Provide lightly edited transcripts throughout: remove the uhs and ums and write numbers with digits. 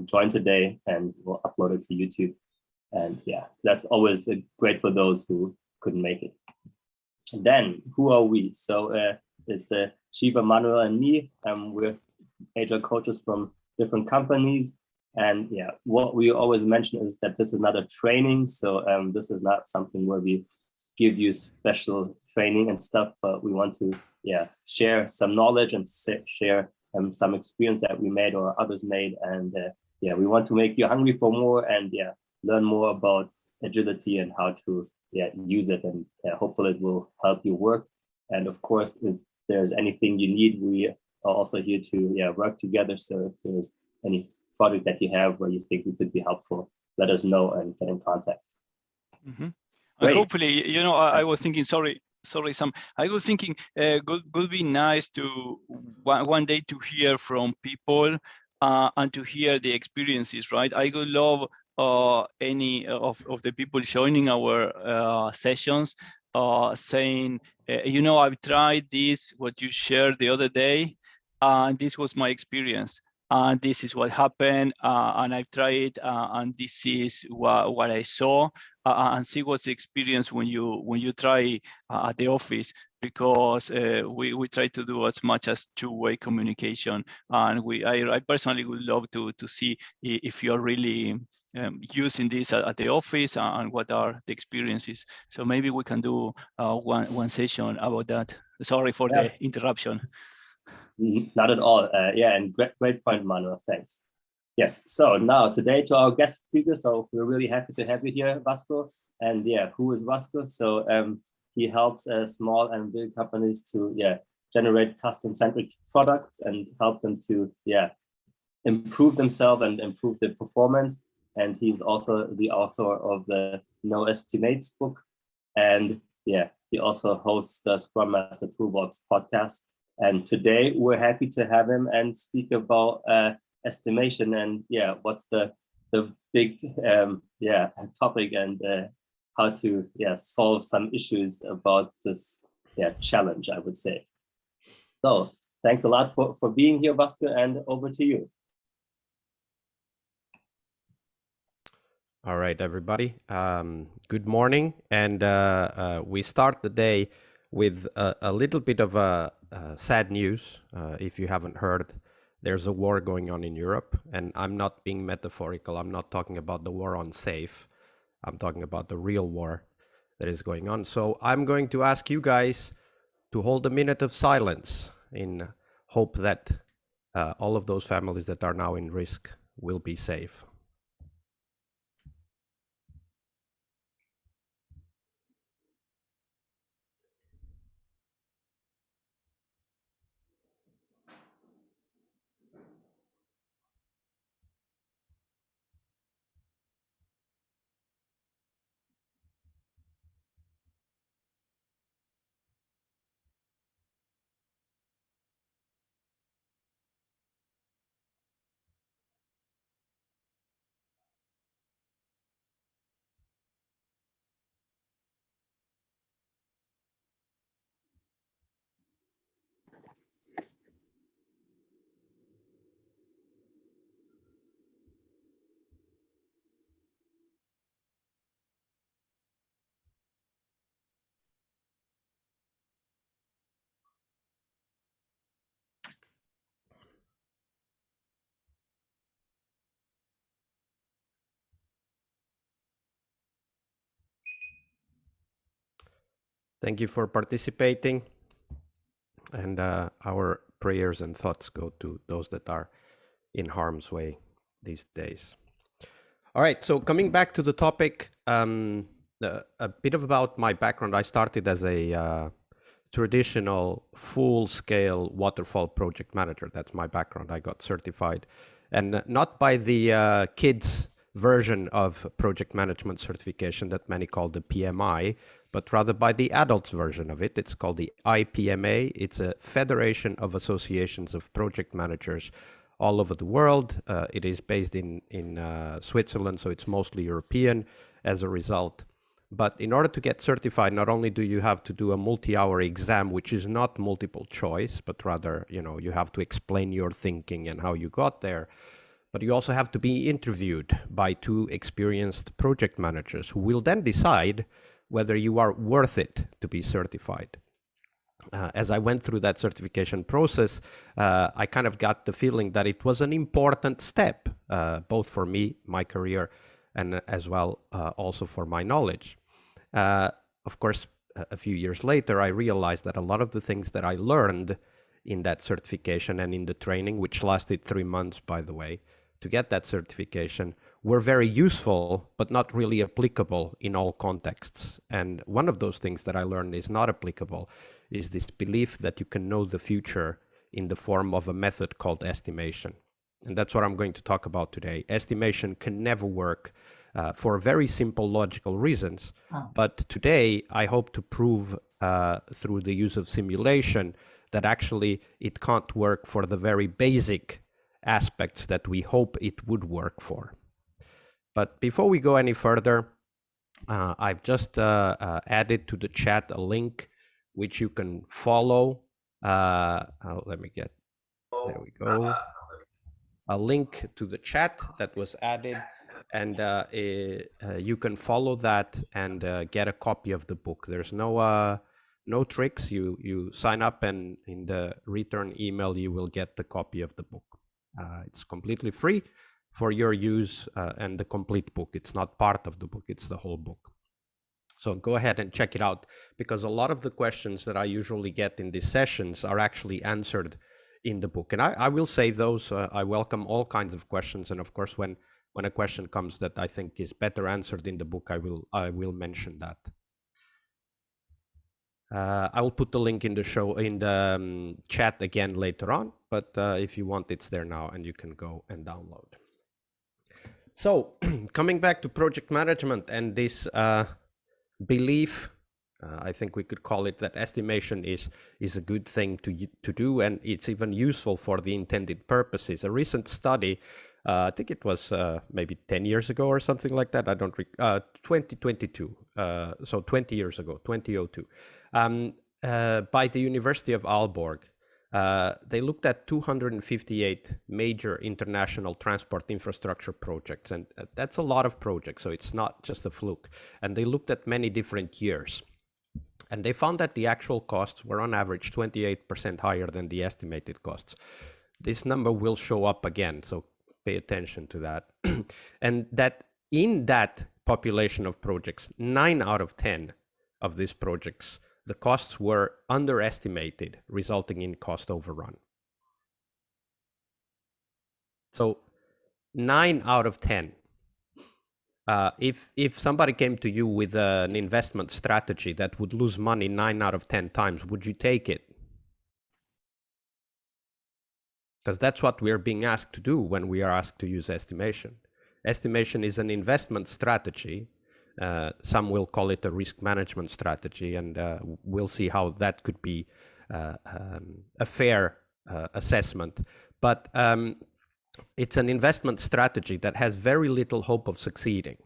join today, and we'll upload it to YouTube. And yeah, that's always great for those who couldn't make it. And then, who are we? So it's Shiva, Manuel, and me. We're agile coaches from different companies. And yeah, what we always mention is that this is not a training. So this is not something where we give you special training and stuff, but we want to share some knowledge and share some experience that we made or others made. And we want to make you hungry for more and learn more about agility and how to use it. And hopefully it will help you work. And of course, if there's anything you need, we are also here to work together. So if there's any project that you have where you think we could be helpful, let us know and get in contact. Mm-hmm. And hopefully, I was thinking, sorry, Sam. I was thinking, could be nice to one day to hear from people and to hear the experiences, right? I would love any of the people joining our sessions saying, I've tried this, what you shared the other day, and this was my experience. And this is what happened, and I've tried, and this is what I saw, and see what's the experience when you try at the office, because we try to do as much as two-way communication, and I personally would love to see if you're really using this at the office and what are the experiences. So maybe we can do one session about that. Sorry for the interruption. Not at all. And great point, Manuel. Thanks. Yes. So now today to our guest speaker. So we're really happy to have you here, Vasco. And who is Vasco? So he helps small and big companies to generate custom-centric products and help them to improve themselves and improve their performance. And he's also the author of the No Estimates book. And he also hosts the Scrum Master Toolbox podcast. And today we're happy to have him and speak about estimation and what's the big topic and how to solve some issues about this challenge, I would say. So thanks a lot for being here, Vasco, and over to you. All right, everybody. Good morning, and we start the day with a little bit of sad news. If you haven't heard, there's a war going on in Europe, and I'm not being metaphorical. I'm not talking about the war on safe. I'm talking about the real war that is going on. So I'm going to ask you guys to hold a minute of silence in hope that all of those families that are now in risk will be safe. Thank you for participating, and our prayers and thoughts go to those that are in harm's way these days. All right, so coming back to the topic, a bit about my background. I started as a traditional full-scale waterfall project manager. That's my background. I got certified, and not by the kids version of project management certification that many call the PMI, but rather by the adults version of it. It's called the IPMA. It's a federation of associations of project managers all over the world. It is based in Switzerland, so it's mostly European as a result. But in order to get certified, not only do you have to do a multi-hour exam, which is not multiple choice, but rather, you have to explain your thinking and how you got there. but you also have to be interviewed by 2 experienced project managers who will then decide whether you are worth it to be certified. As I went through that certification process, I kind of got the feeling that it was an important step, both for me, my career, and as well also for my knowledge. Of course, a few years later, I realized that a lot of the things that I learned in that certification and in the training, which lasted 3 months, by the way, to get that certification, were very useful, but not really applicable in all contexts. And one of those things that I learned is not applicable is this belief that you can know the future in the form of a method called estimation. And that's what I'm going to talk about today. Estimation can never work for very simple logical reasons. But today, I hope to prove through the use of simulation that actually it can't work for the very basic aspects that we hope it would work for. But before we go any further, I've just added to the chat a link which you can follow. Let me get, there we go. A link to the chat that was added, and you can follow that and get a copy of the book. There's no tricks. You sign up, and in the return email, you will get the copy of the book. It's completely free for your use, and the complete book. It's not part of the book, it's the whole book. So go ahead and check it out, because a lot of the questions that I usually get in these sessions are actually answered in the book. And I will say those, I welcome all kinds of questions. And of course, when a question comes that I think is better answered in the book, I will mention that. I will put the link in the chat again later on, but if you want, it's there now and you can go and download. So coming back to project management and this belief, I think we could call it that estimation is a good thing to do, and it's even useful for the intended purposes. A recent study, I think it was maybe 10 years ago or something like that. I don't 2022, so 20 years ago, 2002, by the University of Aalborg. They looked at 258 major international transport infrastructure projects, and that's a lot of projects, so it's not just a fluke. And they looked at many different years, and they found that the actual costs were on average 28% higher than the estimated costs. This number will show up again, so pay attention to that. And that in that population of projects, 9 out of 10 of these projects, the costs were underestimated, resulting in cost overrun. So 9 out of 10. If somebody came to you with an investment strategy that would lose money 9 out of 10 times, would you take it? Because that's what we're being asked to do when we are asked to use estimation. Estimation is an investment strategy. Some will call it a risk management strategy, and we'll see how that could be a fair assessment. But it's an investment strategy that has very little hope of succeeding.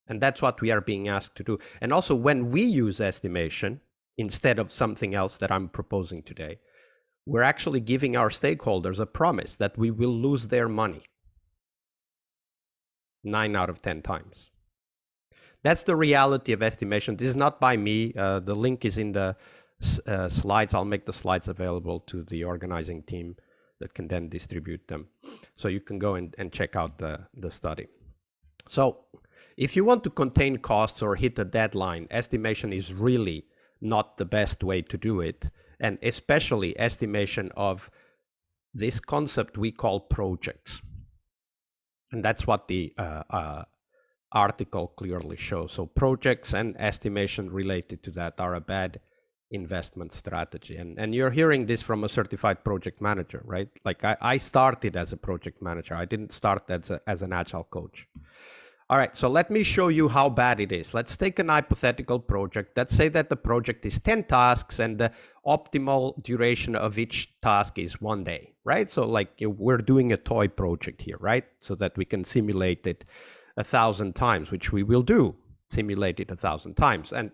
And that's what we are being asked to do. And also, when we use estimation instead of something else that I'm proposing today, we're actually giving our stakeholders a promise that we will lose their money 9 out of 10 times. That's the reality of estimation. This is not by me. The link is in the slides. I'll make the slides available to the organizing team that can then distribute them. So you can go and check out the study. So if you want to contain costs or hit a deadline, estimation is really not the best way to do it. And especially estimation of this concept we call projects. And that's what the article clearly shows. So projects and estimation related to that are a bad investment strategy. And you're hearing this from a certified project manager, right? Like I started as a project manager. I didn't start as an agile coach. All right, so let me show you how bad it is. Let's take an hypothetical project. Let's say that the project is 10 tasks and the optimal duration of each task is 1 day, right? So like we're doing a toy project here, right? So that we can simulate it 1,000 times, which we will do, simulate it 1,000 times. And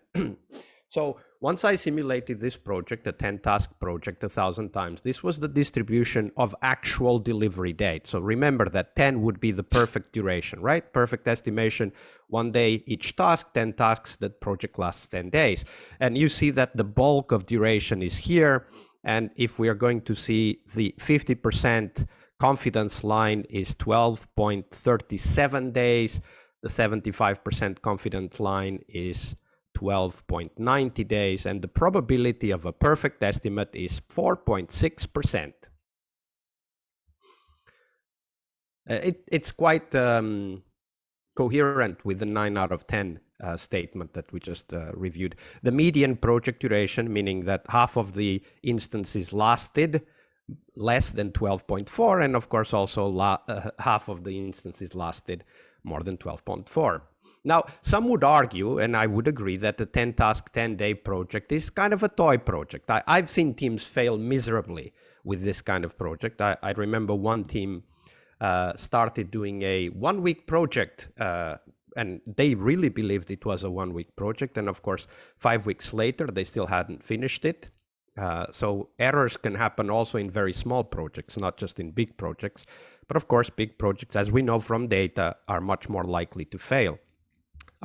so once I simulated this project, a 10-task project, 1,000 times, this was the distribution of actual delivery date. So remember that 10 would be the perfect duration, right? Perfect estimation, 1 day each task, 10 tasks, that project lasts 10 days. And you see that the bulk of duration is here. And if we are going to see the 50% confidence line is 12.37 days, the 75% confidence line is 12.90 days, and the probability of a perfect estimate is 4.6%. It's quite coherent with the 9 out of 10 statement that we just reviewed. The median project duration, meaning that half of the instances lasted less than 12.4, and of course also half of the instances lasted more than 12.4. Now, some would argue, and I would agree, that the 10-task, 10-day project is kind of a toy project. I've seen teams fail miserably with this kind of project. I remember one team started doing a 1-week project, and they really believed it was a 1-week project. And of course, 5 weeks later, they still hadn't finished it. So errors can happen also in very small projects, not just in big projects. But of course, big projects, as we know from data, are much more likely to fail.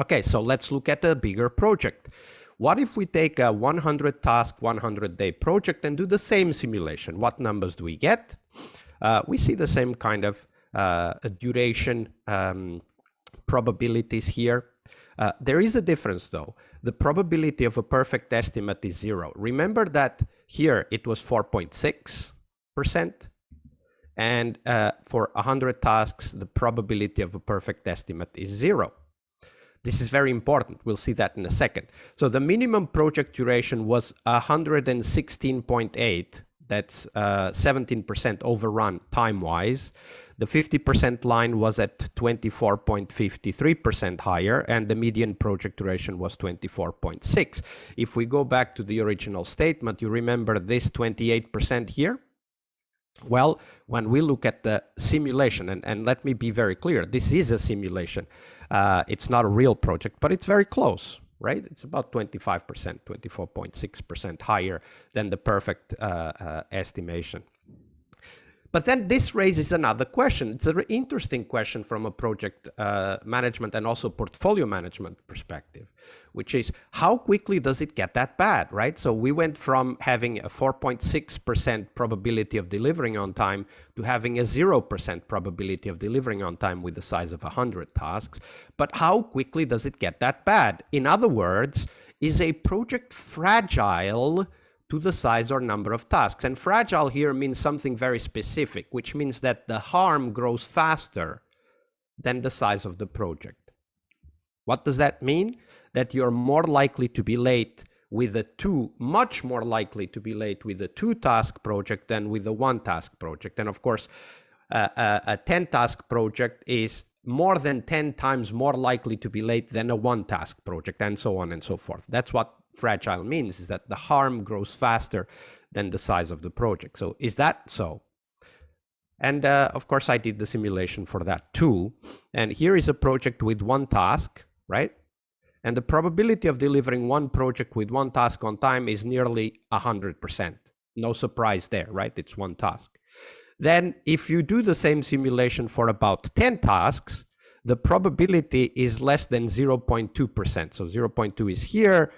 Okay, so let's look at a bigger project. What if we take a 100-task, 100-day project and do the same simulation? What numbers do we get? We see the same kind of duration probabilities here. There is a difference, though. The probability of a perfect estimate is 0. Remember that here it was 4.6%. And for 100 tasks, the probability of a perfect estimate is 0. This is very important. We'll see that in a second. So the minimum project duration was 116.8. That's 17% overrun time-wise. The 50% line was at 24.53% higher, and the median project duration was 24.6. If we go back to the original statement, you remember this 28% here? Well, when we look at the simulation, and let me be very clear, this is a simulation. It's not a real project, but it's very close, right? It's about 25%, 24.6% higher than the perfect estimation. But then this raises another question. It's an interesting question from a project management and also portfolio management perspective, which is how quickly does it get that bad, right? So we went from having a 4.6% probability of delivering on time to having a 0% probability of delivering on time with the size of 100 tasks. But how quickly does it get that bad? In other words, is a project fragile to the size or number of tasks? And fragile here means something very specific, which means that the harm grows faster than the size of the project. What does that mean? That you're more likely to be late with a much more likely to be late with a 2-task project than with a 1-task project. And of course, a 10-task project is more than 10 times more likely to be late than a 1-task project, and so on and so forth. That's what fragile means, is that the harm grows faster than the size of the project. So is that so? And of course, I did the simulation for that too. And here is a project with 1 task, right? And the probability of delivering 1 project with 1 task on time is nearly 100%. No surprise there, right? It's 1 task. Then if you do the same simulation for about 10 tasks, the probability is less than 0.2%. So 0.2 is here.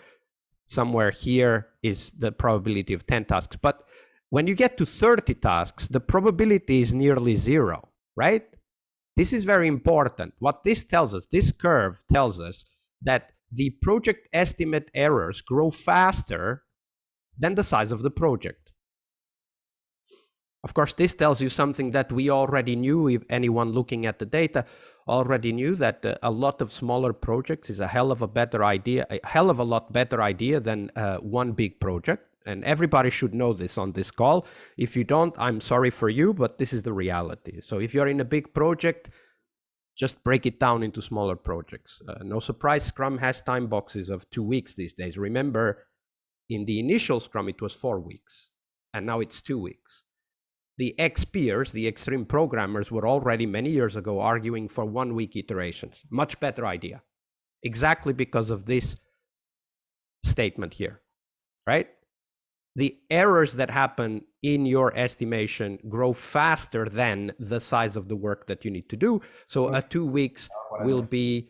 Somewhere here is the probability of 10 tasks. But when you get to 30 tasks, the probability is nearly 0, right? This is very important. What this tells us, this curve tells us that the project estimate errors grow faster than the size of the project. Of course, this tells you something that we already knew. If anyone looking at the data already knew, that a lot of smaller projects is a hell of a lot better idea than one big project. And everybody should know this on this call. If you don't, I'm sorry for you, but this is the reality. So if you're in a big project, just break it down into smaller projects. No surprise, Scrum has time boxes of 2 weeks these days. Remember, in the initial Scrum, it was 4 weeks, and now it's 2 weeks. The XPers, the extreme programmers, were already many years ago arguing for 1-week iterations. Much better idea. Exactly because of this statement here. right? The errors that happen in your estimation grow faster than the size of the work that you need to do. So 2 weeks will be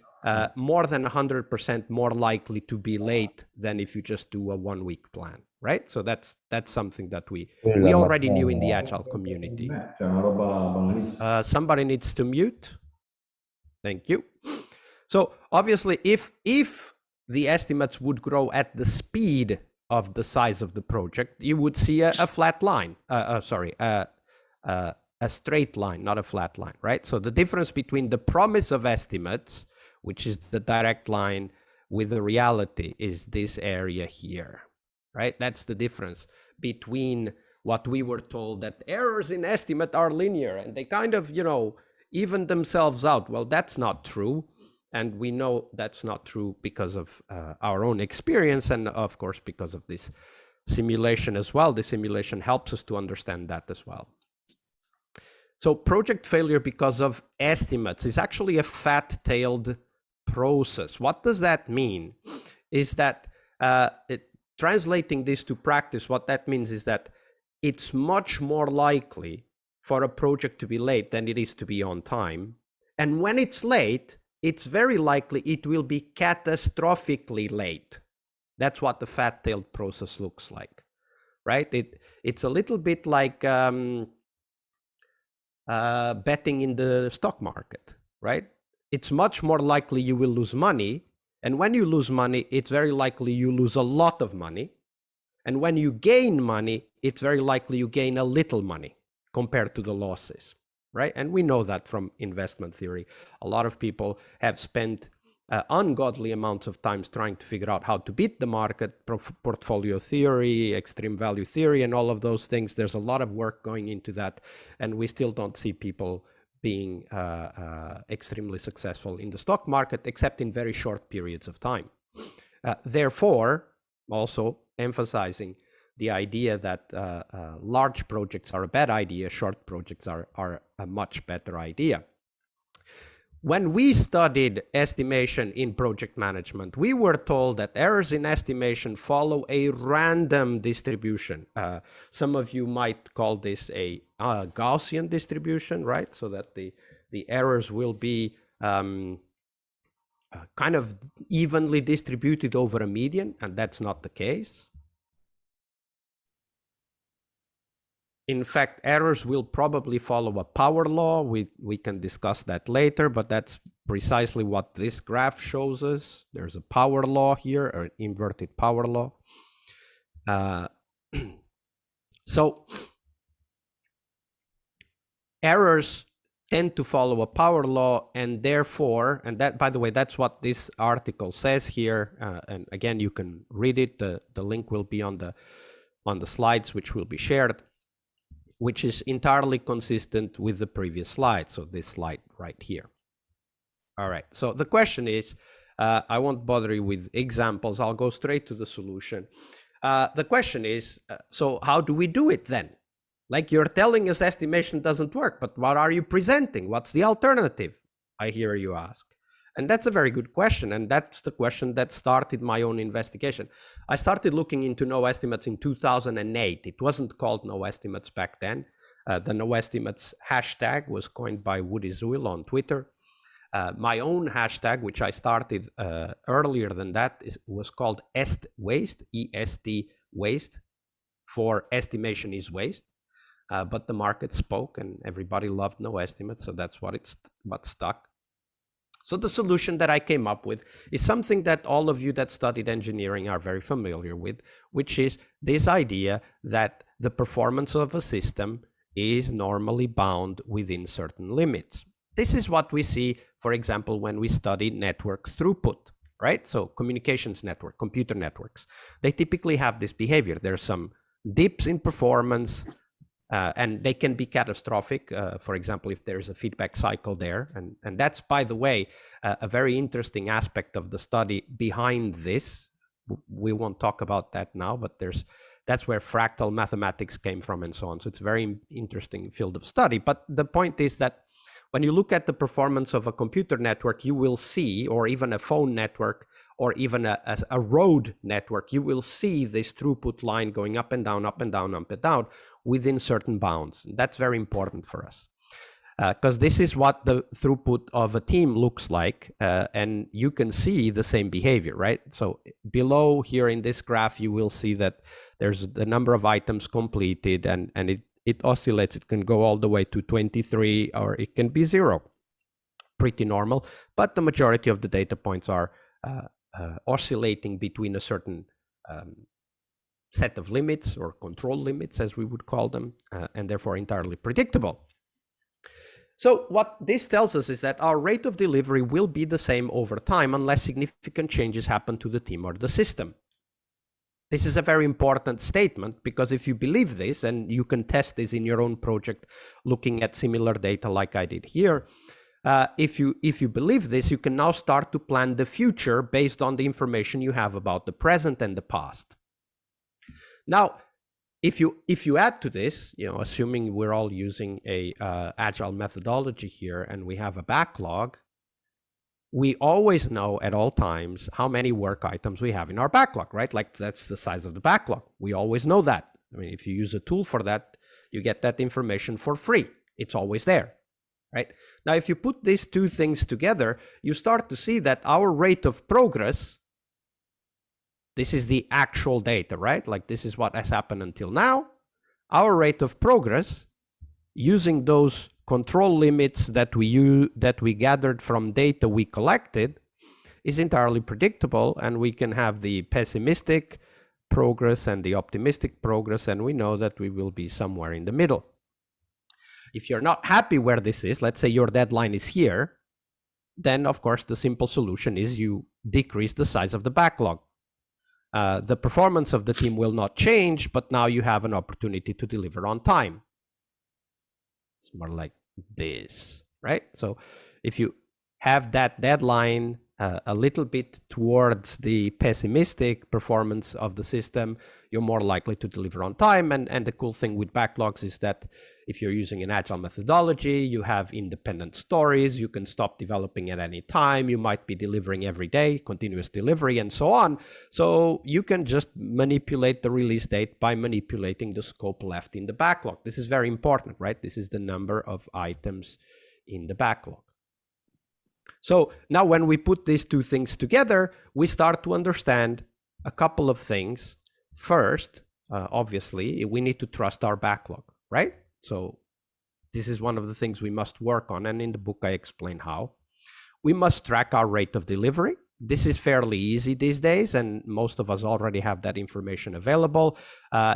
more than 100% more likely to be late than if you just do a 1 week plan, right? So that's something that we already knew in the Agile community. Somebody needs to mute. Thank you. So obviously, if the estimates would grow at the speed of the size of the project, you would see a flat line. A straight line, not a flat line, right? So the difference between the promise of estimates, which is the direct line, with the reality is this area here, right? That's the difference between what we were told, that errors in estimate are linear and they kind of, even themselves out. Well, that's not true. And we know that's not true because of our own experience and, of course, because of this simulation as well. The simulation helps us to understand that as well. So project failure because of estimates is actually a fat-tailed process. What does that mean? Is that translating this to practice, what that means is that it's much more likely for a project to be late than it is to be on time. And when it's late, it's very likely it will be catastrophically late. That's what the fat-tailed process looks like, right? It's a little bit like betting in the stock market, right? It's much more likely you will lose money. And when you lose money, it's very likely you lose a lot of money. And when you gain money, it's very likely you gain a little money compared to the losses, right? And we know that from investment theory. A lot of people have spent ungodly amounts of times trying to figure out how to beat the market, portfolio theory, extreme value theory, and all of those things. There's a lot of work going into that, and we still don't see people being extremely successful in the stock market, except in very short periods of time. Therefore, also emphasizing the idea that large projects are a bad idea, short projects are a much better idea. When we studied estimation in project management, we were told that errors in estimation follow a random distribution. Some of you might call this a Gaussian distribution, right? So that the errors will be kind of evenly distributed over a median, and that's not the case. In fact, errors will probably follow a power law. We can discuss that later, but that's precisely what this graph shows us. There's a power law here, or an inverted power law. So errors tend to follow a power law, and therefore, and that, by the way, that's what this article says here. And again, you can read it. The link will be on the slides, which will be shared, which is entirely consistent with the previous slide. So this slide right here. All right. So the question is, I won't bother you with examples. I'll go straight to the solution. The question is, so how do we do it then? Like, you're telling us estimation doesn't work, but what are you presenting? What's the alternative? I hear you ask. And that's a very good question. And that's the question that started my own investigation. I started looking into no estimates in 2008. It wasn't called no estimates back then. The no estimates hashtag was coined by Woody Zuil on Twitter. My own hashtag, which I started earlier than that, was called EST-Waste, E-S-T waste, for estimation is waste. But the market spoke and everybody loved no estimates. So that's what stuck. So the solution that I came up with is something that all of you that studied engineering are very familiar with, which is this idea that the performance of a system is normally bound within certain limits. This is what we see, for example, when we study network throughput, right? So communications network, computer networks, they typically have this behavior. There's some dips in performance, and they can be catastrophic, for example, if there's a feedback cycle there. And that's, by the way, a very interesting aspect of the study behind this. We won't talk about that now, but that's where fractal mathematics came from and so on. So it's a very interesting field of study. But the point is that when you look at the performance of a computer network, you will see, or even a phone network, or even a road network, you will see this throughput line going up and down, up and down, up and down within certain bounds. And that's very important for us, because this is what the throughput of a team looks like, and you can see the same behavior, right? So below here in this graph, you will see that there's the number of items completed, and it oscillates. It can go all the way to 23, or it can be 0. Pretty normal, but the majority of the data points are oscillating between a certain set of limits, or control limits, as we would call them, and therefore entirely predictable. So what this tells us is that our rate of delivery will be the same over time unless significant changes happen to the team or the system. This is a very important statement, because if you believe this, and you can test this in your own project looking at similar data like I did here, if you believe this, you can now start to plan the future based on the information you have about the present and the past. Now, if you add to this, assuming we're all using a agile methodology here and we have a backlog, we always know at all times how many work items we have in our backlog, right? Like, that's the size of the backlog. We always know that. I mean, if you use a tool for that, you get that information for free. It's always there, right? Now, if you put these two things together, you start to see that our rate of progress, this is the actual data, right? Like, this is what has happened until now. Our rate of progress, using those control limits that we gathered from data we collected, is entirely predictable, and we can have the pessimistic progress and the optimistic progress, and we know that we will be somewhere in the middle. If you're not happy where this is, let's say your deadline is here, then of course the simple solution is you decrease the size of the backlog. The performance of the team will not change, but now you have an opportunity to deliver on time. It's more like this, right? So if you have that deadline a little bit towards the pessimistic performance of the system, you're more likely to deliver on time. And the cool thing with backlogs is that if you're using an agile methodology, you have independent stories. You can stop developing at any time. You might be delivering every day, continuous delivery, and so on. So you can just manipulate the release date by manipulating the scope left in the backlog. This is very important, right? This is the number of items in the backlog. So now when we put these two things together, we start to understand a couple of things. First, obviously, we need to trust our backlog, right? So this is one of the things we must work on. And in the book, I explain how. We must track our rate of delivery. This is fairly easy these days, and most of us already have that information available.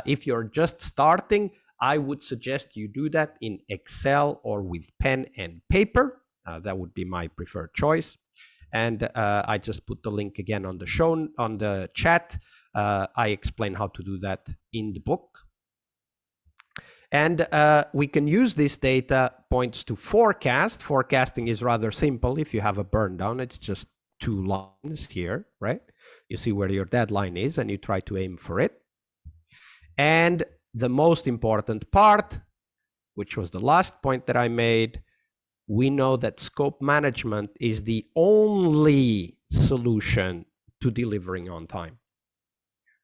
If you're just starting, I would suggest you do that in Excel or with pen and paper. That would be my preferred choice. And I just put the link again on the chat. I explain how to do that in the book. And we can use these data points to forecast. Forecasting is rather simple. If you have a burn down, it's just 2 lines here, right? You see where your deadline is and you try to aim for it. And the most important part, which was the last point that I made, we know that scope management is the only solution to delivering on time,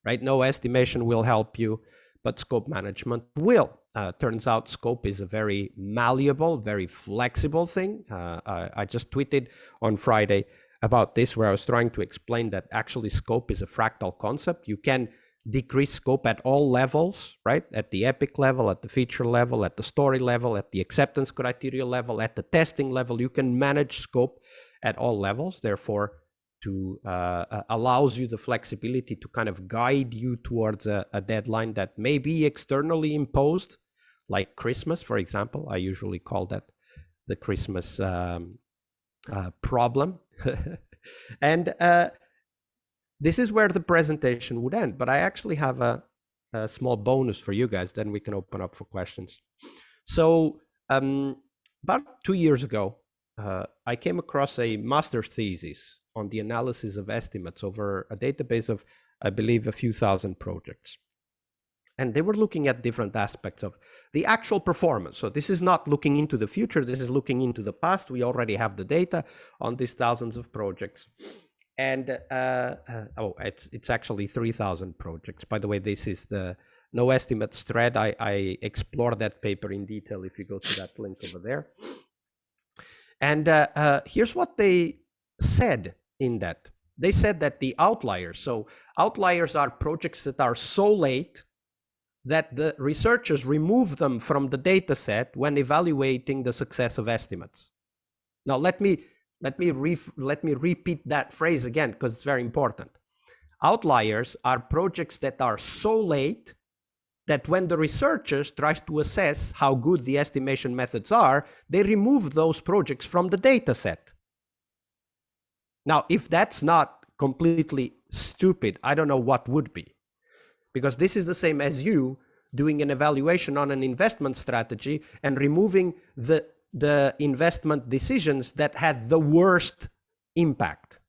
right? No estimation will help you, but scope management will. Turns out scope is a very malleable, very flexible thing. I just tweeted on Friday about this, where I was trying to explain that actually scope is a fractal concept. You can decrease scope at all levels, right? At the epic level, at the feature level, at the story level, at the acceptance criteria level, at the testing level. You can manage scope at all levels. Therefore, to allows you the flexibility to kind of guide you towards a deadline that may be externally imposed, like Christmas, for example. I usually call that the Christmas problem. And this is where the presentation would end, but I actually have a small bonus for you guys, then we can open up for questions. So about 2 years ago, I came across a master thesis on the analysis of estimates over a database of, I believe, a few thousand projects. And they were looking at different aspects of the actual performance. So this is not looking into the future, this is looking into the past. We already have the data on these thousands of projects. And it's actually 3,000 projects. By the way, this is the no estimates thread. I explore that paper in detail if you go to that link over there. And here's what they said in that. They said that the outliers, so outliers are projects that are so late that the researchers remove them from the data set when evaluating the success of estimates. Now, let me repeat that phrase again, because it's very important. Outliers are projects that are so late that when the researchers try to assess how good the estimation methods are, they remove those projects from the data set. Now, if that's not completely stupid, I don't know what would be. Because this is the same as you doing an evaluation on an investment strategy and removing the investment decisions that had the worst impact,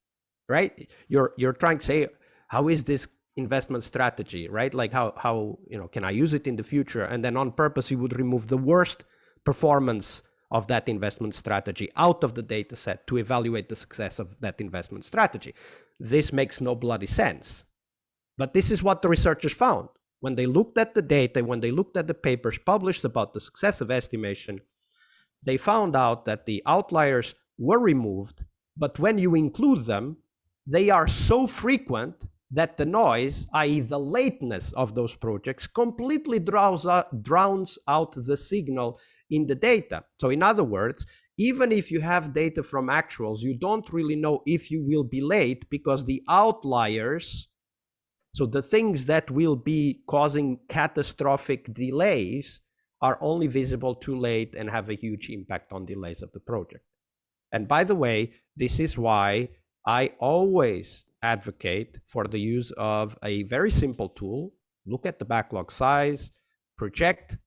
right? You're trying to say, how is this investment strategy, right? Like how can I use it in the future? And then on purpose, you would remove the worst performance of that investment strategy out of the data set to evaluate the success of that investment strategy. This makes no bloody sense. But this is what the researchers found. When they looked at the data, when they looked at the papers published about the success of estimation, they found out that the outliers were removed, but when you include them, they are so frequent that the noise, i.e. the lateness of those projects, completely drowns out the signal in the data. So in other words, even if you have data from actuals, you don't really know if you will be late because the outliers, so the things that will be causing catastrophic delays, are only visible too late and have a huge impact on delays of the project. And by the way, this is why I always advocate for the use of a very simple tool. Look at the backlog size, project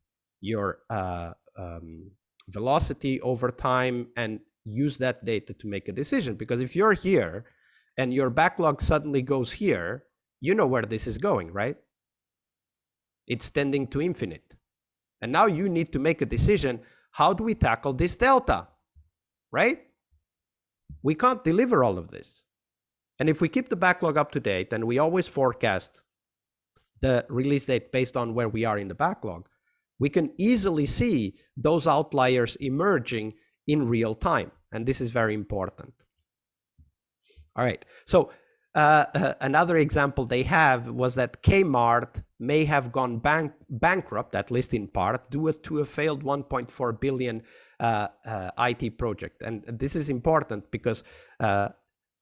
your velocity over time, and use that data to make a decision. Because if you're here and your backlog suddenly goes here, you know where this is going, right? It's tending to infinite. And now you need to make a decision. How do we tackle this delta, right? We can't deliver all of this. And if we keep the backlog up to date and we always forecast the release date based on where we are in the backlog, we can easily see those outliers emerging in real time. And this is very important. All right. So another example they have was that Kmart may have gone bankrupt, at least in part, due to a failed 1.4 billion IT project. And this is important because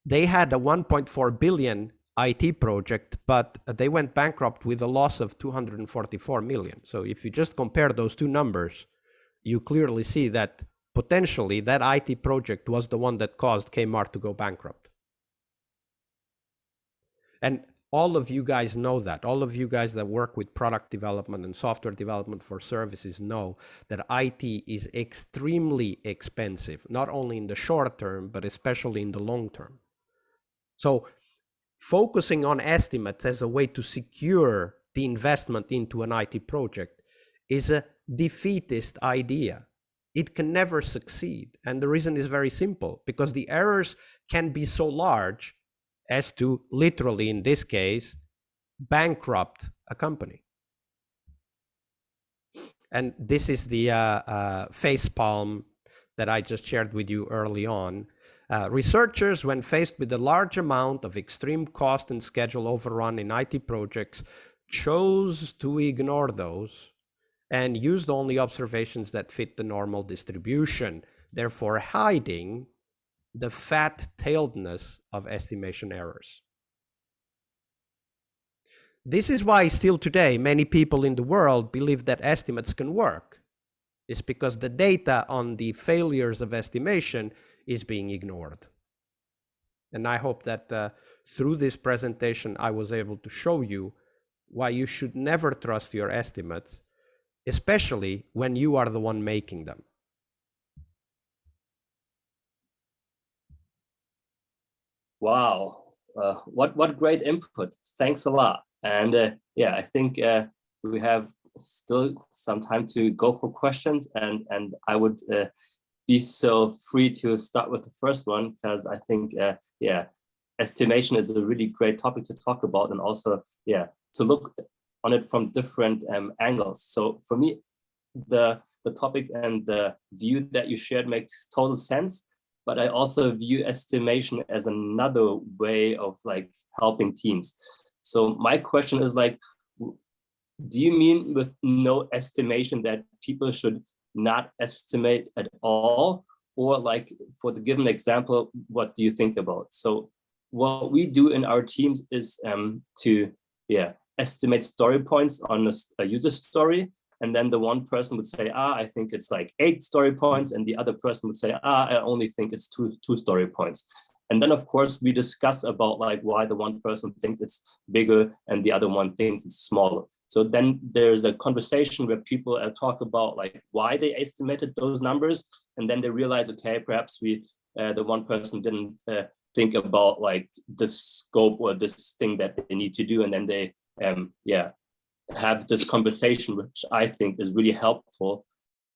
they had a 1.4 billion IT project, but they went bankrupt with a loss of 244 million. So if you just compare those two numbers, you clearly see that potentially that IT project was the one that caused Kmart to go bankrupt. And all of you guys know that. All of you guys that work with product development and software development for services know that IT is extremely expensive, not only in the short term, but especially in the long term. So focusing on estimates as a way to secure the investment into an IT project is a defeatist idea. It can never succeed. And the reason is very simple, because the errors can be so large as to literally, in this case, bankrupt a company. And this is the facepalm that I just shared with you early on. Researchers, when faced with a large amount of extreme cost and schedule overrun in IT projects, chose to ignore those and used only observations that fit the normal distribution, therefore hiding the fat-tailedness of estimation errors. This is why still today many people in the world believe that estimates can work. It's because the data on the failures of estimation is being ignored. And I hope that through this presentation I was able to show you why you should never trust your estimates, especially when you are the one making them. Wow, what great input. Thanks a lot. And yeah, I think we have still some time to go for questions, and I would be so free to start with the first one, because I think yeah, estimation is a really great topic to talk about, and also, yeah, to look on it from different angles. So for me, the topic and the view that you shared makes total sense, but I also view estimation as another way of like helping teams. So my question is like, do you mean with no estimation that people should not estimate at all? Or like, for the given example, what do you think about? So what we do in our teams is to estimate story points on a user story. And then the one person would say, I think it's like 8 story points. And the other person would say, I only think it's two story points. And then, of course, we discuss about like why the one person thinks it's bigger and the other one thinks it's smaller. So then there's a conversation where people talk about like why they estimated those numbers. And then they realize, okay, perhaps the one person didn't think about like this scope or this thing that they need to do. And then they, have this conversation, which I think is really helpful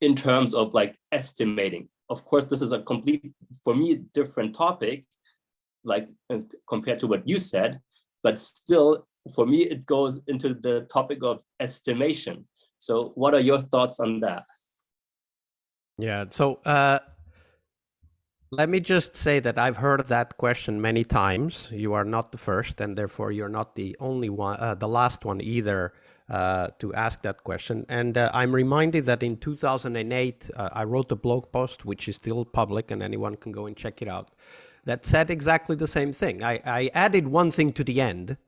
in terms of like estimating. Of course, this is a complete, for me, different topic, like compared to what you said, but still, for me, it goes into the topic of estimation. So what are your thoughts on that? Yeah, so let me just say that I've heard that question many times. You are not the first, and therefore you're not the only one, the last one either, to ask that question. And I'm reminded that in 2008, I wrote a blog post, which is still public and anyone can go and check it out, that said exactly the same thing. I added one thing to the end.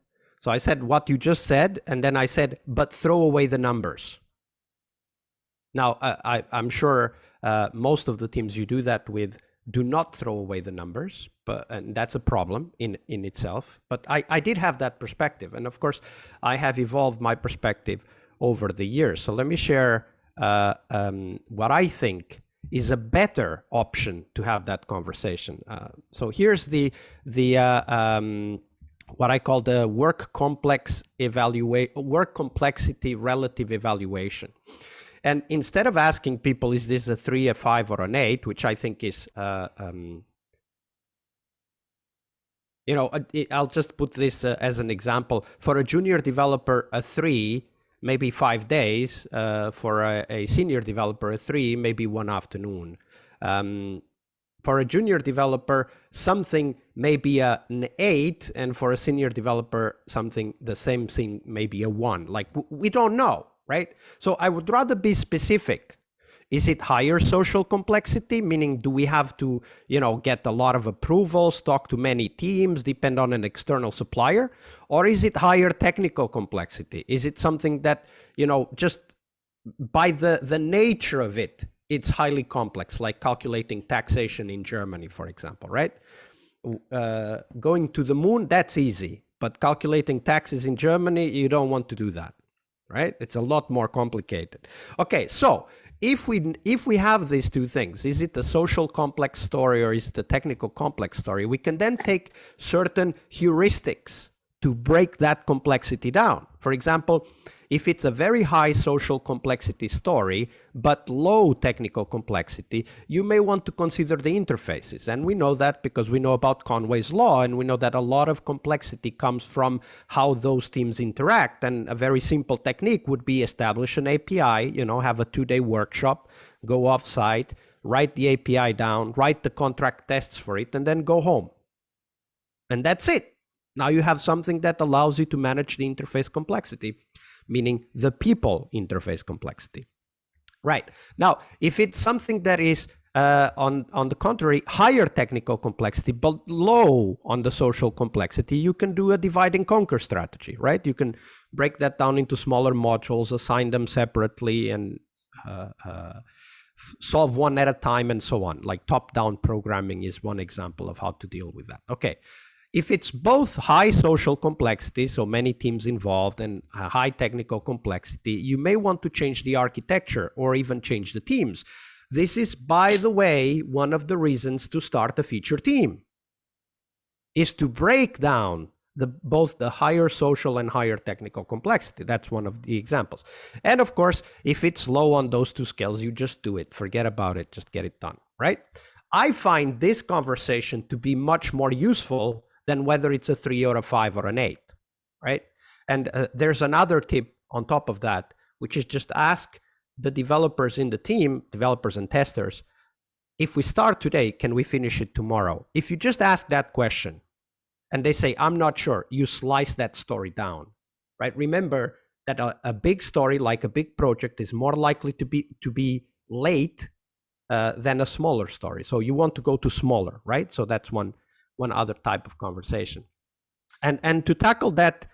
So I said what you just said, and then I said, but throw away the numbers. Now, I'm sure most of the teams you do that with do not throw away the numbers, and that's a problem in itself. But I did have that perspective. And of course, I have evolved my perspective over the years. So let me share what I think is a better option to have that conversation. So here's the what I call the work complexity relative evaluation. And instead of asking people, is this a 3, a 5, or an 8, which I think is, I'll just put this as an example. For a junior developer, a 3, maybe 5 days. For a senior developer, a 3, maybe 1 afternoon. For a junior developer, something may be an 8, and for a senior developer, something, the same thing, may be a 1. Like, we don't know. Right? So I would rather be specific. Is it higher social complexity? Meaning, do we have to, get a lot of approvals, talk to many teams, depend on an external supplier? Or is it higher technical complexity? Is it something that, just by the nature of it, it's highly complex, like calculating taxation in Germany, for example, right? Going to the moon, that's easy. But calculating taxes in Germany, you don't want to do that. Right? It's a lot more complicated. Okay, so if we have these two things, is it a social complex story or is it a technical complex story? We can then take certain heuristics to break that complexity down. For example, if it's a very high social complexity story, but low technical complexity, you may want to consider the interfaces. And we know that because we know about Conway's law, and we know that a lot of complexity comes from how those teams interact. And a very simple technique would be establish an API, have a 2-day workshop, go off-site, write the API down, write the contract tests for it, and then go home. And that's it. Now you have something that allows you to manage the interface complexity, meaning the people interface complexity. Right. Now, if it's something that is, on the contrary, higher technical complexity, but low on the social complexity, you can do a divide and conquer strategy, right? You can break that down into smaller modules, assign them separately, and solve one at a time, and so on. Like top-down programming is one example of how to deal with that. Okay. If it's both high social complexity, so many teams involved, and high technical complexity, you may want to change the architecture or even change the teams. This is, by the way, one of the reasons to start a feature team, is to break down both the higher social and higher technical complexity. That's one of the examples. And of course, if it's low on those two scales, you just do it. Forget about it. Just get it done, right? I find this conversation to be much more useful than whether it's a 3 or a 5 or an 8, right? And there's another tip on top of that, which is just ask the developers in the team, developers and testers, if we start today, can we finish it tomorrow? If you just ask that question and they say, I'm not sure, you slice that story down, right? Remember that a big story, like a big project, is more likely to be late than a smaller story. So you want to go to smaller, right? So that's one other type of conversation. And to tackle that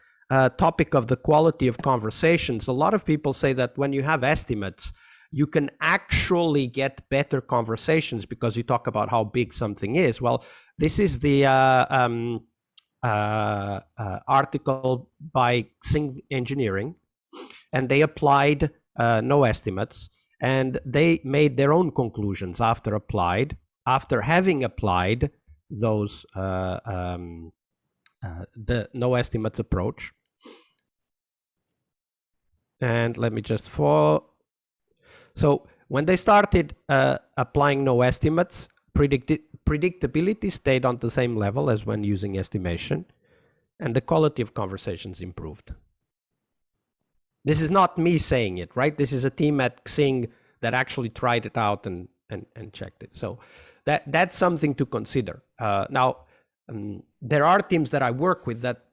topic of the quality of conversations, a lot of people say that when you have estimates, you can actually get better conversations because you talk about how big something is. Well, this is the article by Sing Engineering, and they applied no estimates, and they made their own conclusions after having applied those the no estimates approach. And let me just follow. So when they started applying no estimates, predictability stayed on the same level as when using estimation, and the quality of conversations improved. This is not me saying it, right? This is a team at Xing that actually tried it out and checked it. So that's something to consider. Now, there are teams that I work with that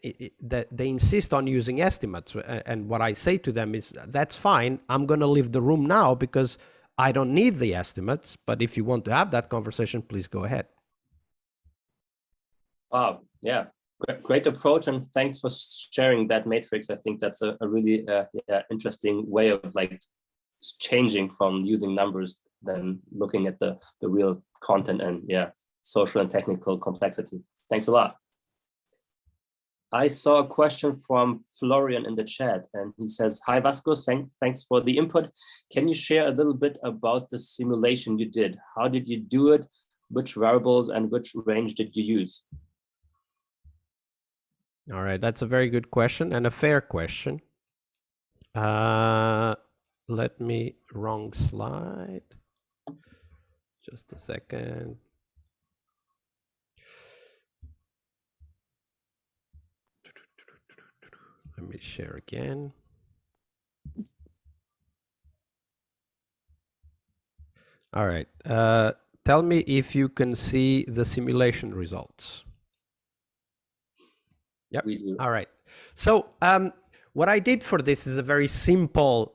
they insist on using estimates, and what I say to them is, that's fine. I'm going to leave the room now because I don't need the estimates. But if you want to have that conversation, please go ahead. Wow, yeah, great approach, and thanks for sharing that matrix. I think that's a really interesting way of like changing from using numbers than looking at the real content and social and technical complexity. Thanks a lot. I saw a question from Florian in the chat, and he says, hi, Vasco, thanks for the input. Can you share a little bit about the simulation you did? How did you do it? Which variables and which range did you use? All right, that's a very good question and a fair question. Let me, wrong slide. Just a second. Let me share again. All right. Tell me if you can see the simulation results. Yep. We do. All right. So what I did for this is a very simple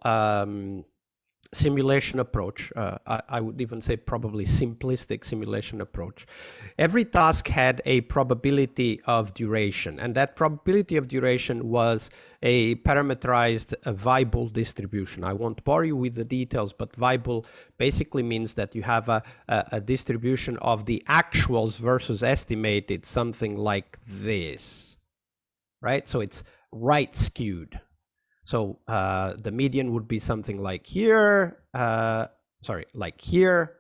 simulation approach. I would even say probably simplistic simulation approach. Every task had a probability of duration, and that probability of duration was a parameterized Weibull distribution. I won't bore you with the details, but Weibull basically means that you have a distribution of the actuals versus estimated, something like this, right? So it's right skewed. So the median would be something like here, like here,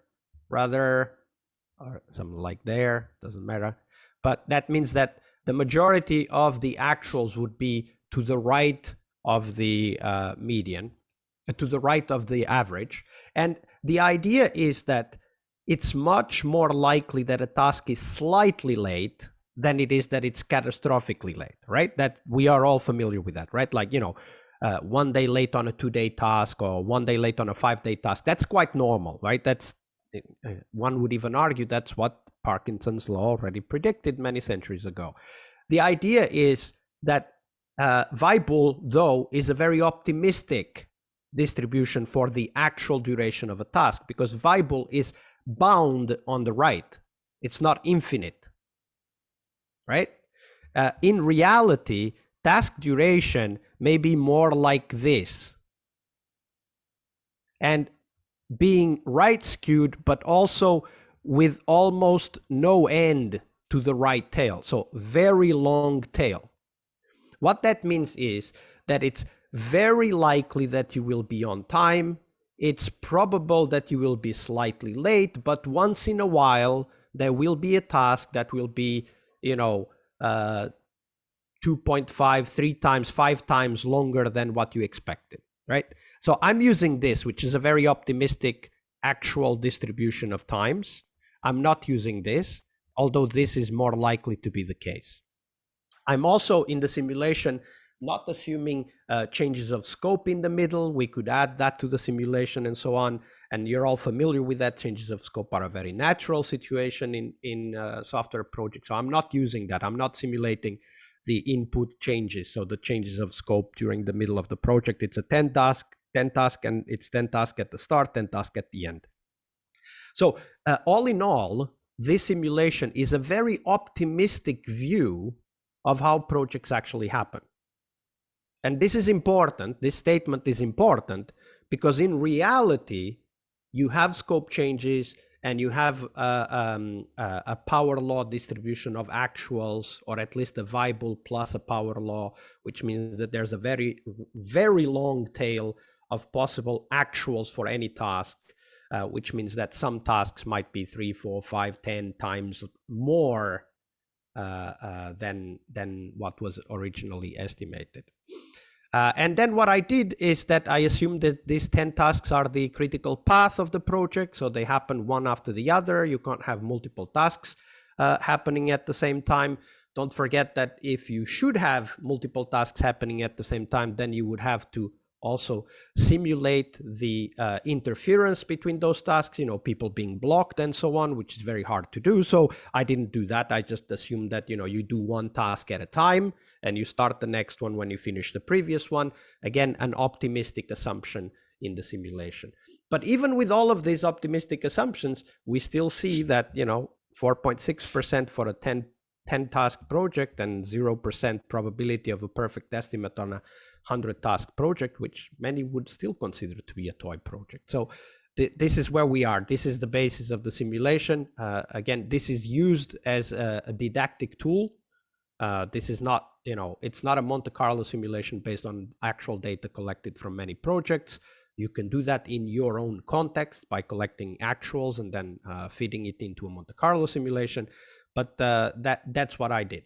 rather, or something like there, doesn't matter. But that means that the majority of the actuals would be to the right of the median, to the right of the average. And the idea is that it's much more likely that a task is slightly late than it is that it's catastrophically late, right? That we are all familiar with that, right? Like, 1 day late on a 2-day task or 1 day late on a 5-day task. That's quite normal, right? That's one would even argue that's what Parkinson's law already predicted many centuries ago. The idea is that Weibull, though, is a very optimistic distribution for the actual duration of a task, because Weibull is bound on the right. It's not infinite, right? In reality, task duration may be more like this, and being right skewed, but also with almost no end to the right tail. So very long tail. What that means is that it's very likely that you will be on time. It's probable that you will be slightly late, but once in a while, there will be a task that will be, 2.5, 3 times, 5 times longer than what you expected, right? So I'm using this, which is a very optimistic actual distribution of times. I'm not using this, although this is more likely to be the case. I'm also in the simulation not assuming changes of scope in the middle. We could add that to the simulation and so on. And you're all familiar with that. Changes of scope are a very natural situation in software projects. So I'm not using that. I'm not simulating the input changes. So the changes of scope during the middle of the project. It's a 10 task, and it's 10 task at the start, 10 task at the end. So all in all, this simulation is a very optimistic view of how projects actually happen. And this is important. This statement is important because in reality, you have scope changes and you have a power law distribution of actuals, or at least a Weibull plus a power law, which means that there's a very, very long tail of possible actuals for any task, which means that some tasks might be 3, 4, 5, 10 times more than what was originally estimated. And then what I did is that I assumed that these 10 tasks are the critical path of the project. So they happen one after the other. You can't have multiple tasks happening at the same time. Don't forget that if you should have multiple tasks happening at the same time, then you would have to also simulate the interference between those tasks, people being blocked and so on, which is very hard to do. So I didn't do that. I just assumed that, you do one task at a time and you start the next one when you finish the previous one. Again, an optimistic assumption in the simulation. But even with all of these optimistic assumptions, we still see that, 4.6% for a 10 task project and 0% probability of a perfect estimate on a 100 task project, which many would still consider to be a toy project. So this is where we are. This is the basis of the simulation. Again, this is used as a didactic tool. This is not, it's not a Monte Carlo simulation based on actual data collected from many projects. You can do that in your own context by collecting actuals and then feeding it into a Monte Carlo simulation. But that's what I did.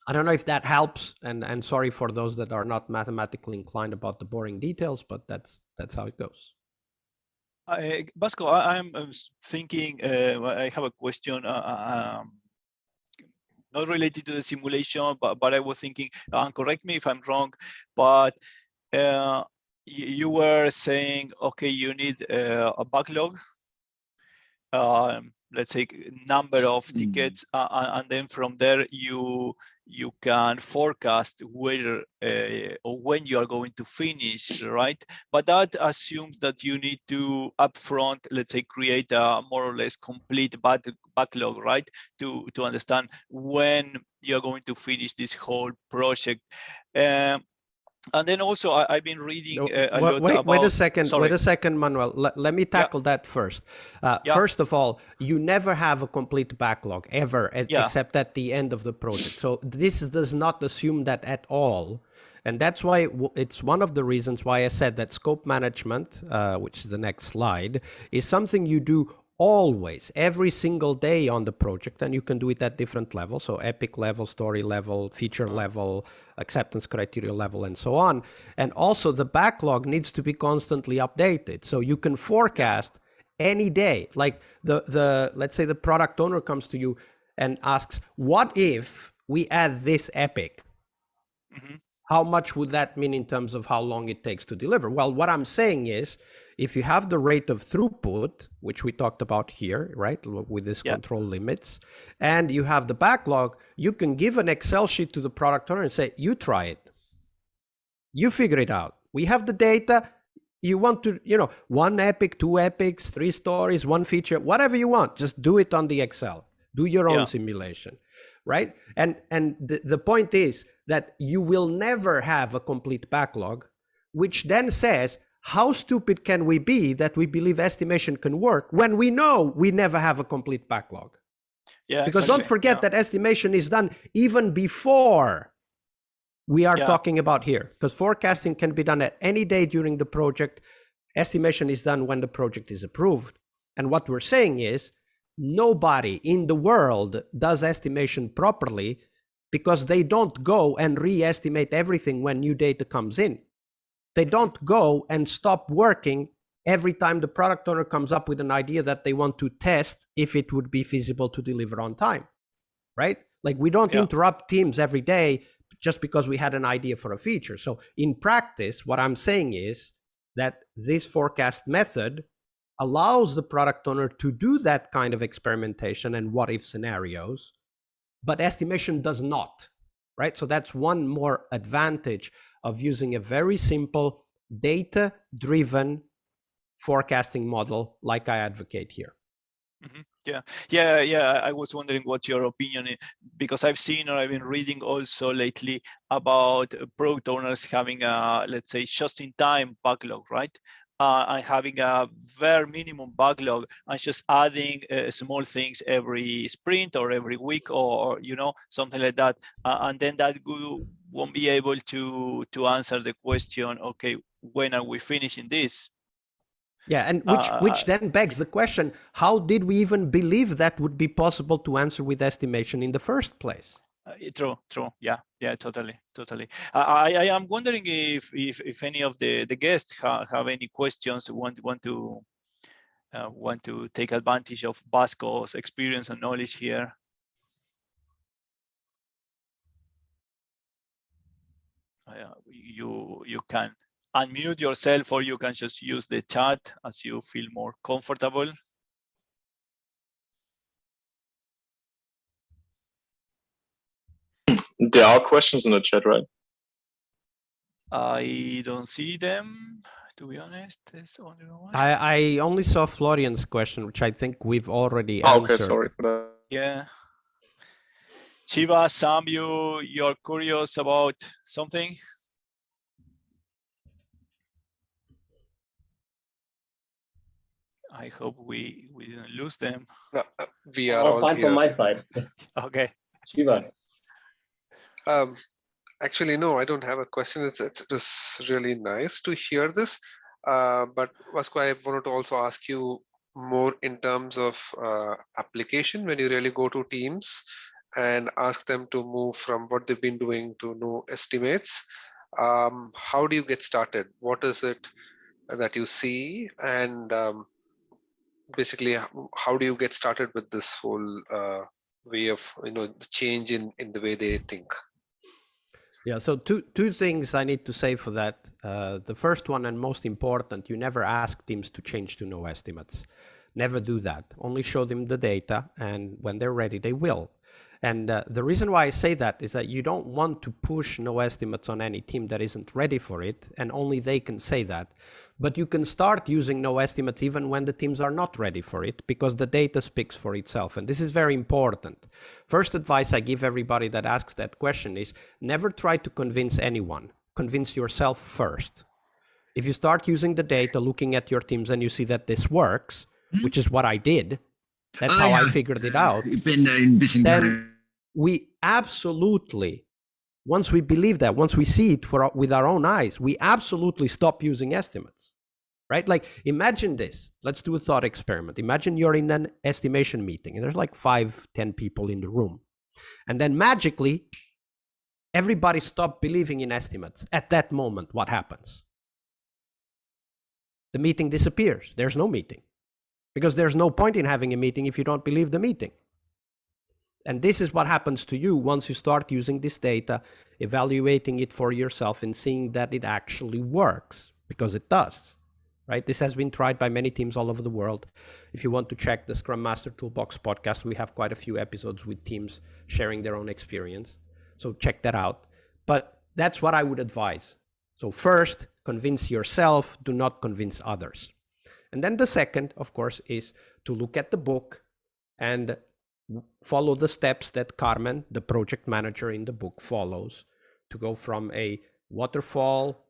I don't know if that helps, and sorry for those that are not mathematically inclined about the boring details, but that's how it goes. Vasco, I'm thinking, I have a question, not related to the simulation, but I was thinking, and correct me if I'm wrong, but you were saying, okay, you need a backlog, let's say number of tickets, and then from there you can forecast whether or when you are going to finish, right? But that assumes that you need to upfront, let's say, create a more or less complete backlog, right? To understand when you're going to finish this whole project. And then also, I've been reading a lot about... Wait a second, Manuel. Let me tackle that first. First of all, you never have a complete backlog, ever, except at the end of the project. So this does not assume that at all. And that's why it's one of the reasons why I said that scope management, which is the next slide, is something you do always, every single day on the project, and you can do it at different levels. So epic level, story level, feature level, acceptance criteria level, and so on. And also the backlog needs to be constantly updated. So you can forecast any day. Like let's say the product owner comes to you and asks, what if we add this epic? Mm-hmm. How much would that mean in terms of how long it takes to deliver? Well, what I'm saying is, if you have the rate of throughput, which we talked about here, right, with these control limits, and you have the backlog, you can give an Excel sheet to the product owner and say, you try it. You figure it out. We have the data. You want to, one epic, 2 epics, 3 stories, 1 feature, whatever you want. Just do it on the Excel. Do your own simulation, right? And the point is that you will never have a complete backlog, which then says, how stupid can we be that we believe estimation can work when we know we never have a complete backlog? Yeah, because don't forget that estimation is done even before we are talking about here, because forecasting can be done at any day during the project. Estimation is done when the project is approved. And what we're saying is nobody in the world does estimation properly because they don't go and re-estimate everything when new data comes in. They don't go and stop working every time the product owner comes up with an idea that they want to test if it would be feasible to deliver on time, right? Like we don't interrupt teams every day just because we had an idea for a feature. So in practice, what I'm saying is that this forecast method allows the product owner to do that kind of experimentation and what if scenarios, but estimation does not, right? So that's one more advantage of using a very simple data-driven forecasting model like I advocate here. Yeah. I was wondering what your opinion is, because I've seen or I've been reading also lately about product owners having a, let's say, just-in-time backlog, right? And having a very minimum backlog and just adding small things every sprint or every week or something like that, and then that won't be able to answer the question, okay, when are we finishing this? Yeah, and which then begs the question, how did we even believe that would be possible to answer with estimation in the first place? True. Yeah, totally. I am wondering if any of the guests have any questions, want to take advantage of Vasco's experience and knowledge here. You can unmute yourself, or you can just use the chat as you feel more comfortable. There are questions in the chat, right? I don't see them, to be honest. There's only one. I only saw Florian's question, which I think we've already answered. Okay, sorry for that. Yeah. Chiba, Sam, you're curious about something? I hope we didn't lose them. No, we are all fine here. from my side. Okay. Shiva. Actually, no, I don't have a question. It's really nice to hear this. But Vasco, I wanted to also ask you more in terms of application, when you really go to teams and ask them to move from what they've been doing to no estimates. How do you get started? What is it that you see? And basically, how do you get started with this whole way of, the change in the way they think? Yeah, so two things I need to say for that. The first one, and most important, you never ask teams to change to no estimates. Never do that. Only show them the data, and when they're ready, they will. And the reason why I say that is that you don't want to push no estimates on any team that isn't ready for it, and only they can say that. But you can start using no estimates even when the teams are not ready for it, because the data speaks for itself. And this is very important. First advice I give everybody that asks that question is never try to convince anyone. Convince yourself first. If you start using the data, looking at your teams, and you see that this works, which is what I did, that's how I figured it out, then we absolutely, once we believe that, once we see it with our own eyes, we absolutely stop using estimates, right? Like imagine this. Let's do a thought experiment. Imagine you're in an estimation meeting and there's like 5-10 people in the room. And then magically, everybody stopped believing in estimates. At that moment, what happens? The meeting disappears. There's no meeting. Because there's no point in having a meeting if you don't believe the meeting. And this is what happens to you once you start using this data, evaluating it for yourself and seeing that it actually works, because it does, right? This has been tried by many teams all over the world. If you want to check the Scrum Master Toolbox podcast, we have quite a few episodes with teams sharing their own experience. So check that out. But that's what I would advise. So first, convince yourself, do not convince others. And then the second, of course, is to look at the book and follow the steps that Carmen, the project manager in the book, follows to go from a waterfall,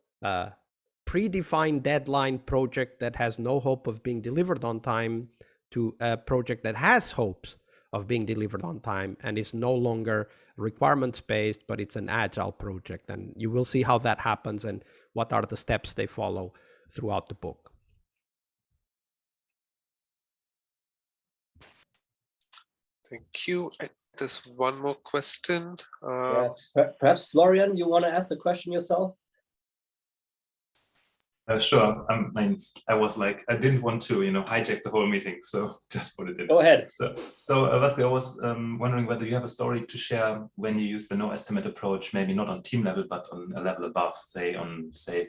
predefined deadline project that has no hope of being delivered on time to a project that has hopes of being delivered on time and is no longer requirements-based, but it's an agile project. And you will see how that happens and what are the steps they follow throughout the book. Thank you. There's one more question. Perhaps Florian, you want to ask the question yourself? Sure. I was like, I didn't want to, hijack the whole meeting, so just put it in. Go ahead. So Vasco, I was wondering whether you have a story to share when you used the no estimate approach, maybe not on team level, but on a level above, say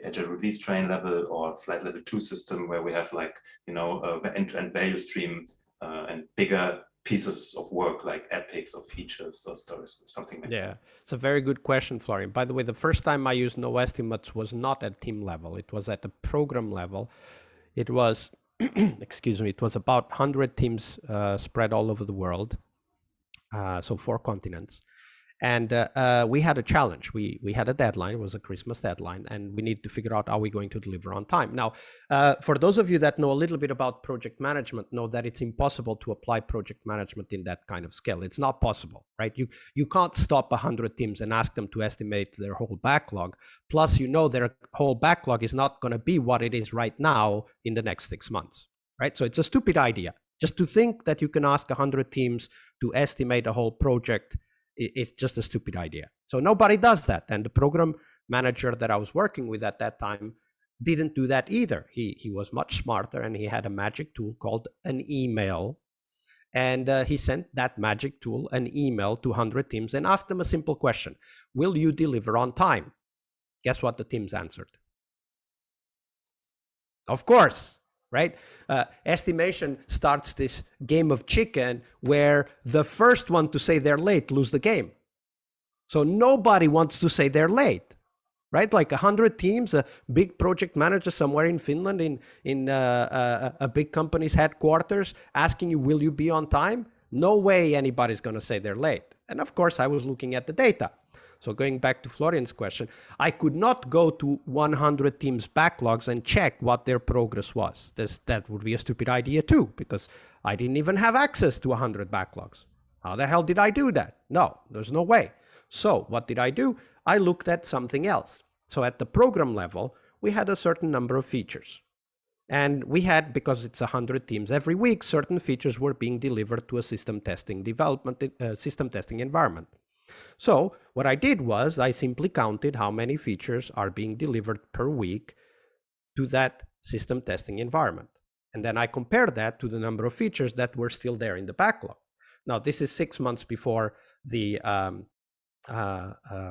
Agile release train level or flight level 2 system, where we have like, end-to-end value stream and bigger pieces of work like epics or features or stories, something like that. Yeah, it's a very good question, Florian. By the way, the first time I used no estimates was not at team level. It was at the program level. It was, excuse me, it was about 100 teams spread all over the world. So 4 continents. And we had a challenge. We had a deadline. It was a Christmas deadline, and we need to figure out, are we going to deliver on time? Now, for those of you that know a little bit about project management, know that it's impossible to apply project management in that kind of scale. It's not possible, right? You can't stop 100 teams and ask them to estimate their whole backlog. Plus, their whole backlog is not going to be what it is right now in the next 6 months, right? So it's a stupid idea. Just to think that you can ask 100 teams to estimate a whole project, it's just a stupid idea. So nobody does that. And the program manager that I was working with at that time didn't do that either. He was much smarter, and he had a magic tool called an email. And he sent that magic tool an email to 100 teams and asked them a simple question: will you deliver on time? Guess what the teams answered? Of course. Right? Estimation starts this game of chicken where the first one to say they're late lose the game. So nobody wants to say they're late, right? Like 100 teams, a big project manager somewhere in Finland, in a big company's headquarters, asking you, will you be on time? No way anybody's going to say they're late. And of course, I was looking at the data. So going back to Florian's question, I could not go to 100 teams' backlogs and check what their progress was. That would be a stupid idea too, because I didn't even have access to 100 backlogs. How the hell did I do that? No, there's no way. So what did I do? I looked at something else. So at the program level, we had a certain number of features. And we had, because it's 100 teams every week, certain features were being delivered to a system testing environment. So what I did was I simply counted how many features are being delivered per week to that system testing environment. And then I compared that to the number of features that were still there in the backlog. Now, this is 6 months before the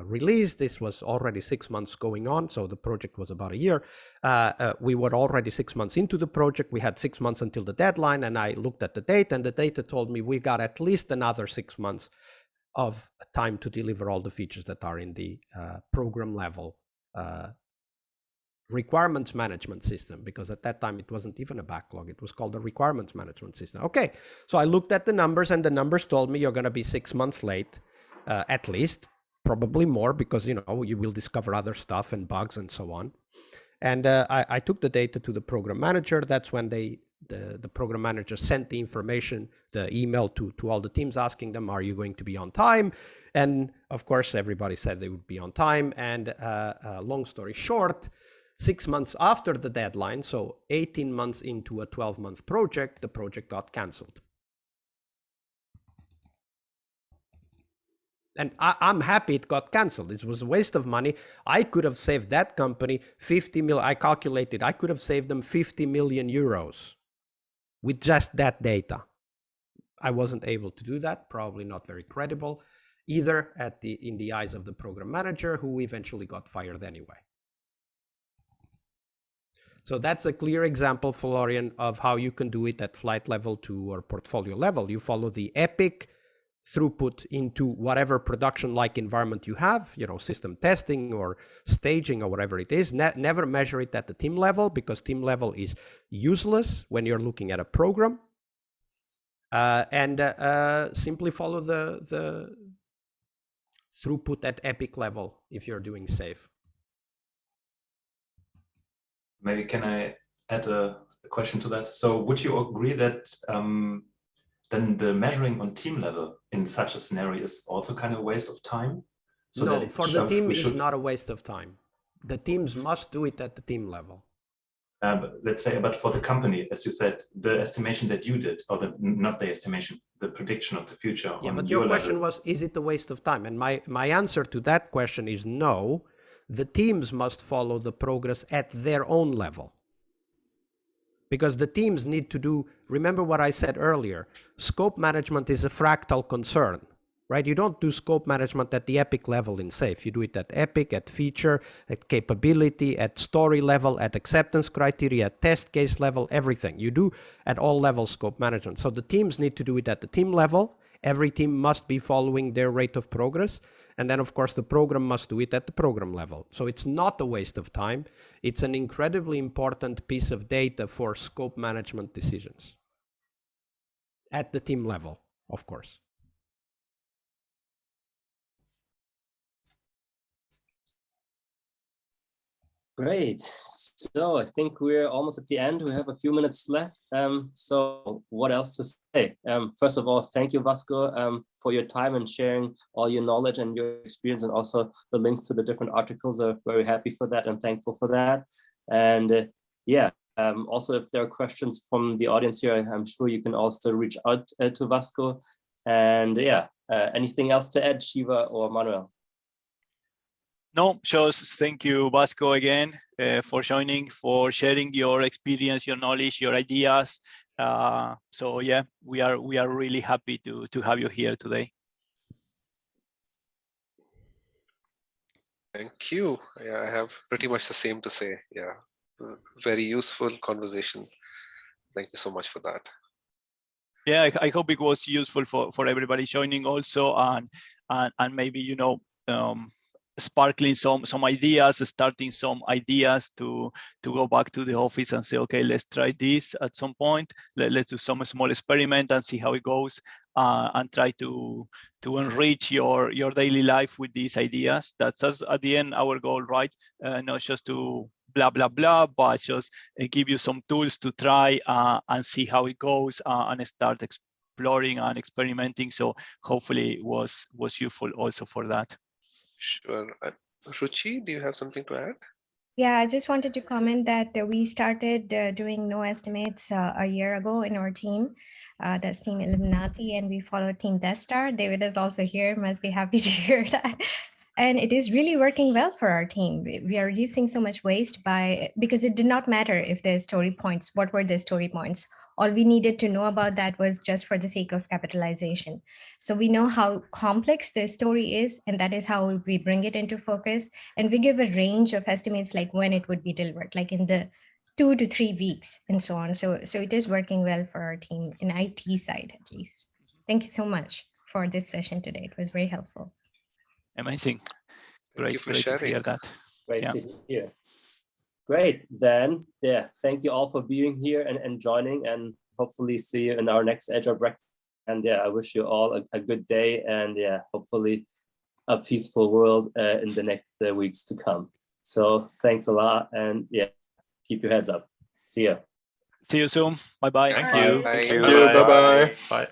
release. This was already 6 months going on. So the project was about a year. We were already 6 months into the project. We had 6 months until the deadline. And I looked at the data, and the data told me we got at least another 6 months of time to deliver all the features that are in the program level requirements management system, because at that time it wasn't even a backlog. It was called a requirements management system. Okay, so I looked at the numbers, and the numbers told me you're going to be 6 months late, at least, probably more, because you will discover other stuff and bugs and so on. And I took the data to the program manager. That's when the program manager sent the information, the email to all the teams, asking them, are you going to be on time? And of course, everybody said they would be on time. And long story short, 6 months after the deadline, so 18 months into a 12-month project, the project got canceled. And I'm happy it got canceled. It was a waste of money. I could have saved that company 50 million. I calculated I could have saved them 50 million euros with just that data. I wasn't able to do that. Probably not very credible either in the eyes of the program manager, who eventually got fired anyway. So that's a clear example, Florian, of how you can do it at flight level 2 or portfolio level. You follow the epic throughput into whatever production-like environment you have, system testing or staging or whatever it is. Never measure it at the team level, because team level is useless when you're looking at a program. And simply follow the throughput at epic level if you're doing safe. Maybe can I add a question to that? So would you agree that then the measuring on team level in such a scenario is also kind of a waste of time? So no, for the team, it's not a waste of time. The teams must do it at the team level. Let's say, but for the company, as you said, the estimation that you did, or not the estimation, the prediction of the future. Yeah, but your question was, is it a waste of time? And my answer to that question is no. the teams must follow the progress at their own level. Because the teams need to do, remember what I said earlier, scope management is a fractal concern, right? You don't do scope management at the epic level in SAFe. You do it at epic, at feature, at capability, at story level, at acceptance criteria, at test case level, everything. You do at all levels scope management. So the teams need to do it at the team level. Every team must be following their rate of progress. And then, of course, the program must do it at the program level. So it's not a waste of time. It's an incredibly important piece of data for scope management decisions. At the team level, of course. Great. So I think we're almost at the end. We have a few minutes left. So what else to say? First of all, thank you, Vasco, for your time and sharing all your knowledge and your experience, and also the links to the different articles. Are very happy for that and thankful for that. And also, if there are questions from the audience here, I'm sure you can also reach out to Vasco. And anything else to add, Shiva or Manuel? No, just thank you, Vasco, again, for joining, for sharing your experience, your knowledge, your ideas. So yeah, we are really happy to have you here today. Thank you. Yeah, I have pretty much the same to say. Yeah, very useful conversation. Thank you so much for that. Yeah, I hope it was useful for everybody joining also, and maybe sparkling some ideas, starting some ideas to go back to the office and say, okay, let's try this at some point. Let's do some small experiment and see how it goes, and try to enrich your daily life with these ideas. That's at the end our goal, right? Not just to blah blah blah, but just give you some tools to try and see how it goes, and start exploring and experimenting. So hopefully it was useful also for that. Sure. Ruchi, do you have something to add? Yeah, I just wanted to comment that we started doing no estimates a year ago in our team. That's Team Illuminati, and we follow Team Death Star. David is also here, must be happy to hear that. And it is really working well for our team. We are reducing so much waste because it did not matter if there's story points. What were the story points? All we needed to know about that was just for the sake of capitalization. So we know how complex the story is, and that is how we bring it into focus. And we give a range of estimates like when it would be delivered, like in the 2 to 3 weeks and so on. So it is working well for our team in IT side, at least. Thank you so much for this session today. It was very helpful. Amazing. Thank you for great sharing. to hear that. Great to hear. Great. Then, thank you all for being here and joining, and hopefully see you in our next Agile Breakfast. And I wish you all a good day, and hopefully a peaceful world in the next weeks to come. So thanks a lot, and keep your heads up. See you. See you soon. Bye-bye. Thank you. Bye. Thank you. Thank you. Bye-bye. Bye.